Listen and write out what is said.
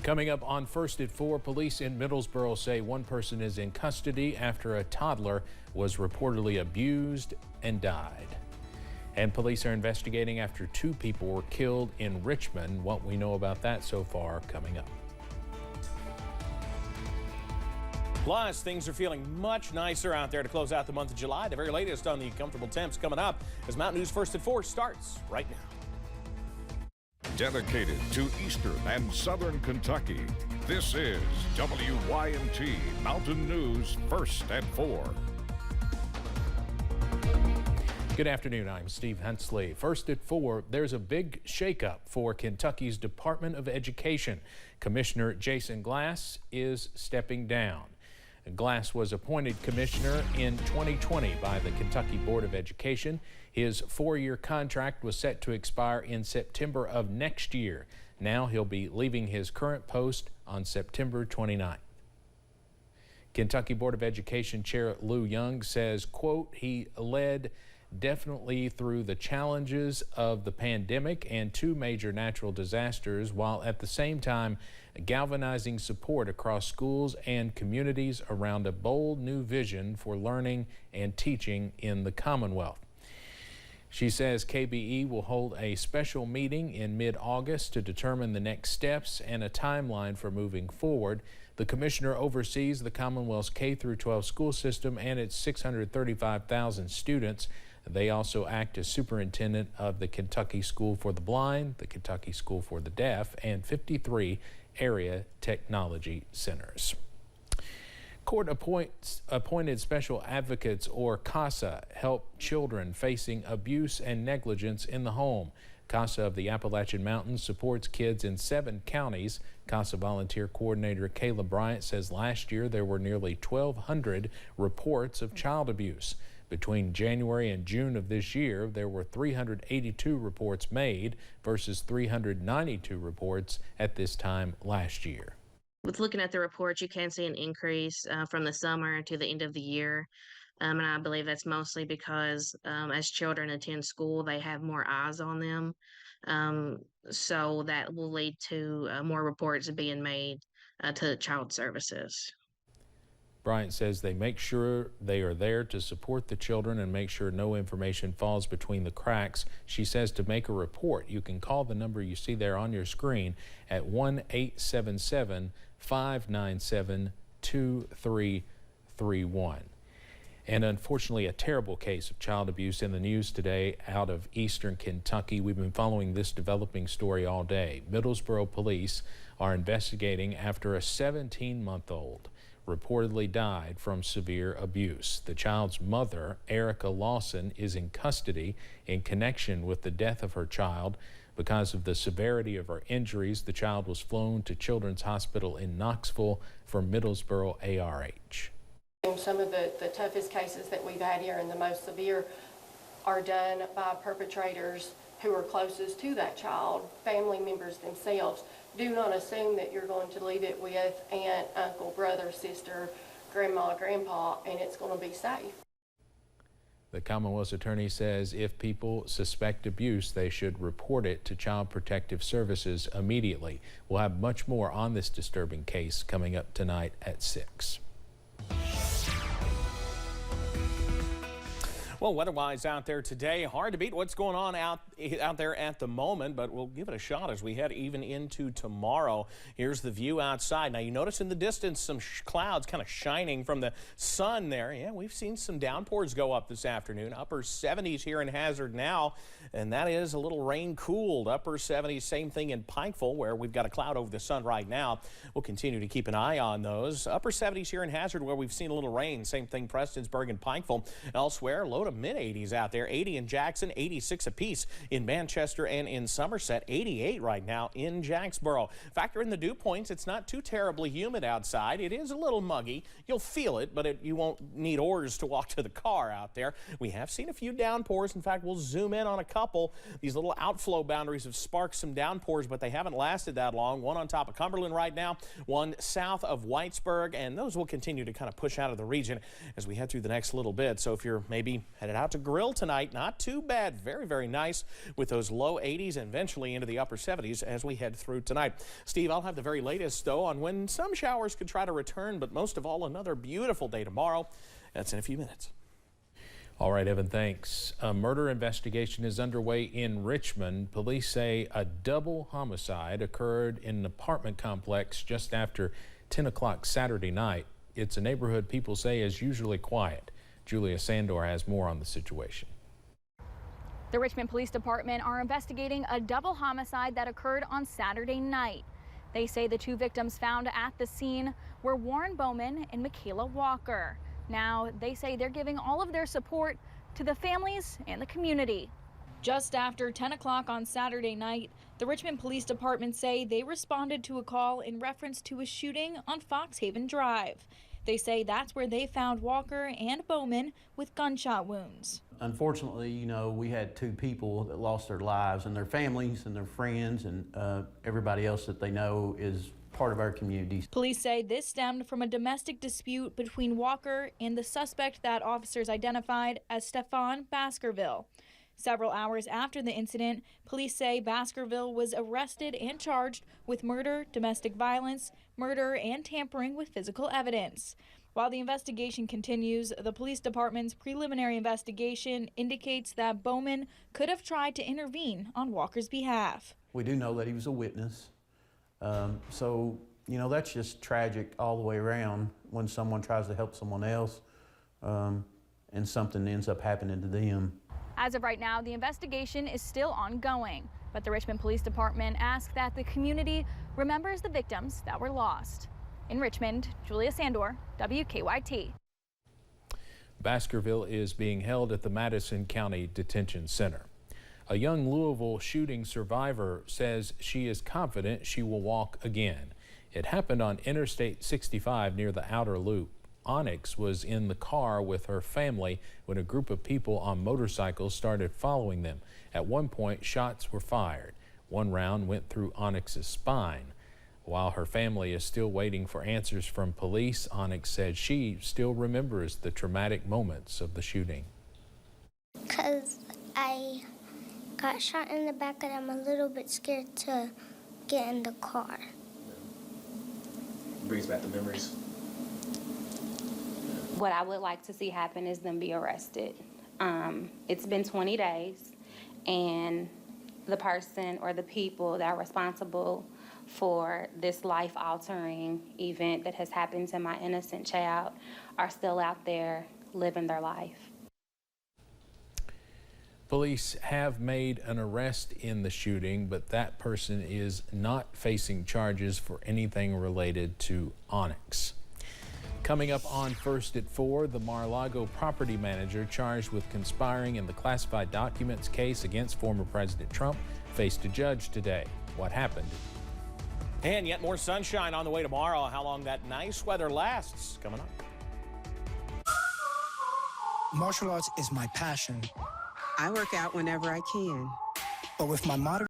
Coming up on First at 4, police in Middlesboro say one person is in custody after a toddler was reportedly abused and died. And police are investigating after 2 people were killed in Richmond. What we know about that so far coming up. Plus, things are feeling much nicer out there to close out the month of July. The very latest on the comfortable temps coming up as Mountain News First at 4 starts right now. Dedicated to Eastern and Southern Kentucky, this is WYMT Mountain News First at 4. Good afternoon, I'm Steve Hensley. First at 4, there's a big shakeup for Kentucky's Department of Education. Commissioner Jason Glass is stepping down. Glass was appointed commissioner in 2020 by the Kentucky Board of Education. His 4-year contract was set to expire in September of next year. Now he'll be leaving his current post on September 29th. Kentucky Board of Education Chair Lou Young says, quote, he led definitely through the challenges of the pandemic and 2 major natural disasters, while at the same time galvanizing support across schools and communities around a bold new vision for learning and teaching in the Commonwealth. She says KBE will hold a special meeting in mid-August to determine the next steps and a timeline for moving forward. The commissioner oversees the Commonwealth's K-12 school system and its 635,000 students. They also act as superintendent of the Kentucky School for the Blind, the Kentucky School for the Deaf, and 53 area technology centers. Court appointed special advocates, or CASA, help children facing abuse and negligence in the home. CASA of the Appalachian Mountains supports kids in 7 counties. CASA volunteer coordinator Kayla Bryant says last year there were nearly 1,200 reports of child abuse. Between January and June of this year, there were 382 reports made versus 392 reports at this time last year. With looking at the reports, you can see an increase from the summer to the end of the year. And I believe that's mostly because as children attend school, they have more eyes on them. So that will lead to more reports being made to child services. Bryant says they make sure they are there to support the children and make sure no information falls between the cracks. She says to make a report, you can call the number you see there on your screen at 1-877-597-2331. And unfortunately, a terrible case of child abuse in the news today out of eastern Kentucky. We've been following this developing story all day. Middlesboro police are investigating after a 17-month-old reportedly died from severe abuse. The child's mother, Erica Lawson, is in custody in connection with the death of her child. Because of the severity of her injuries, the child was flown to Children's Hospital in Knoxville for Middlesboro ARH. Some of the toughest cases that we've had here and the most severe are done by perpetrators who are closest to that child, family members themselves. Do not assume that you're going to leave it with aunt, uncle, brother, sister, grandma, grandpa, and it's going to be safe. The Commonwealth's attorney says if people suspect abuse, they should report it to Child Protective Services immediately. We'll have much more on this disturbing case coming up tonight at 6. Well, weather-wise out there today, hard to beat what's going on out there at the moment, but we'll give it a shot as we head even into tomorrow. Here's the view outside. Now, you notice in the distance some clouds kind of shining from the sun there. Yeah, we've seen some downpours go up this afternoon. Upper 70s here in Hazard now, and that is a little rain-cooled. Upper 70s, same thing in Pikeville, where we've got a cloud over the sun right now. We'll continue to keep an eye on those. Upper 70s here in Hazard, where we've seen a little rain. Same thing Prestonsburg and Pikeville. Elsewhere, low to mid-80s out there. 80 in Jackson, 86 apiece in Manchester and in Somerset. 88 right now in Jacksboro. Factor in the dew points. It's not too terribly humid outside. It is a little muggy. You'll feel it, but you won't need oars to walk to the car out there. We have seen a few downpours. In fact, we'll zoom in on a couple. These little outflow boundaries have sparked some downpours, but they haven't lasted that long. One on top of Cumberland right now, one south of Whitesburg, and those will continue to kind of push out of the region as we head through the next little bit. So if you're maybe Headed out to grill tonight. Not too bad. Very, very nice with those low 80s and eventually into the upper 70s as we head through tonight. Steve, I'll have the very latest, though, on when some showers could try to return, but most of all, another beautiful day tomorrow. That's in a few minutes. All right, Evan, thanks. A murder investigation is underway in Richmond. Police say a double homicide occurred in an apartment complex just after 10 o'clock Saturday night. It's a neighborhood people say is usually quiet. Julia Sandor has more on the situation. The Richmond Police Department are investigating a double homicide that occurred on Saturday night. They say the two victims found at the scene were Warren Bowman and Michaela Walker. Now, they say they're giving all of their support to the families and the community. Just after 10 o'clock on Saturday night, the Richmond Police Department say they responded to a call in reference to a shooting on Foxhaven Drive. They say that's where they found Walker and Bowman with gunshot wounds. Unfortunately, you know, we had two people that lost their lives, and their families and their friends and everybody else that they know is part of our community. Police say this stemmed from a domestic dispute between Walker and the suspect that officers identified as Stefan Baskerville. Several hours after the incident, police say Baskerville was arrested and charged with murder, domestic violence, murder, and tampering with physical evidence. While the investigation continues, the police department's preliminary investigation indicates that Bowman could have tried to intervene on Walker's behalf. We do know that he was a witness. So, you know, that's just tragic all the way around when someone tries to help someone else and something ends up happening to them. As of right now, the investigation is still ongoing, but the Richmond Police Department asks that the community remembers the victims that were lost. In Richmond, Julia Sandor, WKYT. Baskerville is being held at the Madison County Detention Center. A young Louisville shooting survivor says she is confident she will walk again. It happened on Interstate 65 near the Outer Loop. Onyx was in the car with her family when a group of people on motorcycles started following them. At one point, shots were fired. One round went through Onyx's spine. While her family is still waiting for answers from police, Onyx said she still remembers the traumatic moments of the shooting. Because I got shot in the back and I'm a little bit scared to get in the car. Brings back the memories. What I would like to see happen is them be arrested. It's been 20 days, and the person or the people that are responsible for this life-altering event that has happened to my innocent child are still out there living their life. Police have made an arrest in the shooting, but that person is not facing charges for anything related to Onyx. Coming up on First at 4, the Mar-a-Lago property manager charged with conspiring in the classified documents case against former President Trump faced a judge today. What happened? And yet more sunshine on the way tomorrow. How long that nice weather lasts coming up. Martial arts is my passion. I work out whenever I can. But with my moderate